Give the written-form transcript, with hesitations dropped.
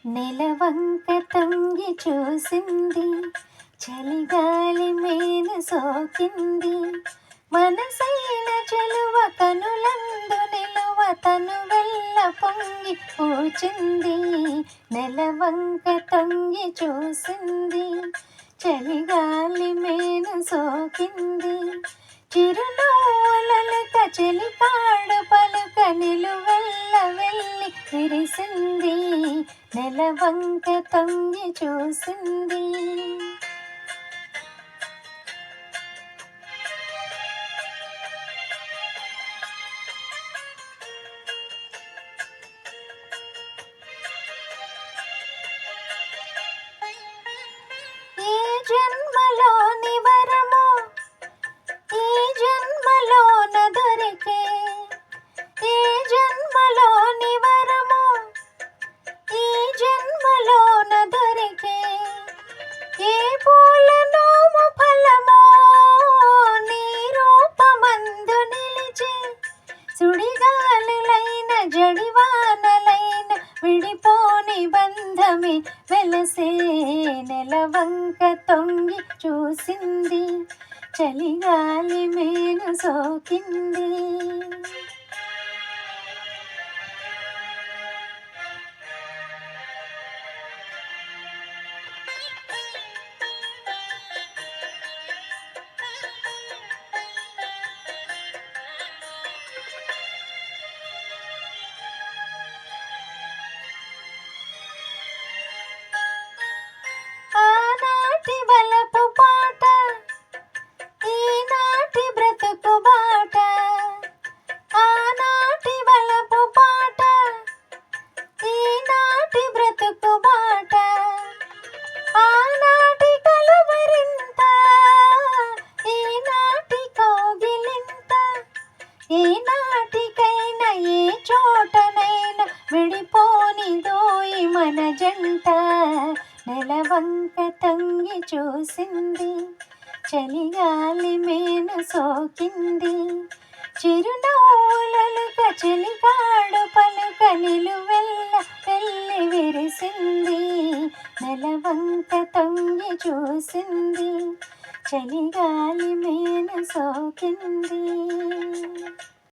నెలవంక తొంగి చూసింది, చలిగాలి మేను సోకింది. మనసైన చెలువ కనులందు నిలువ తను వెళ్ళ పొంగి పూచింది. నెలవంక తొంగి చూసింది, చలిగాలి మేను సోకింది. చిరునవ్వులలుక చెలికాడు పలుక నిలువెల్ల వెళ్ళి విరిసింది. నెలవంక తొంగి చూసింది. ఈ జన్మలోని వరము ఈ జన్మలోన దొరికే, ఈ జన్మలోని వరము ఈ జన్మలోన దొరికే. ఏ పూలనోము ఫలమో నీ రూపమందు నిలిచి, సుడిగాలులైన జడివానలైన విడిపోని బంధమే వెలసే. నెలవంక తొంగి చూసింది, చలిగాలి మేను సోకింది. ఆనాటి వలపు పాట ఈనాటి బ్రతుకు బాట, ఆనాటి వలపు పాట ఈనాటి బ్రతుకు బాట. ఆనాటి కలువరింత ఈనాటి కౌగిలింత, ఈనాటికైనా ఏ చోటనైనా విడిపోనిదోయి మన జంట. నెలవంక తొంగి చూసింది, చలిగాలి మేను సోకింది. చిరునవ్వులలుక చెలికాడు పలుక నిలువెల్ల వెళ్ళి విరిసింది. నెలవంక తొంగి చూసింది, చలిగాలి మేను సోకింది.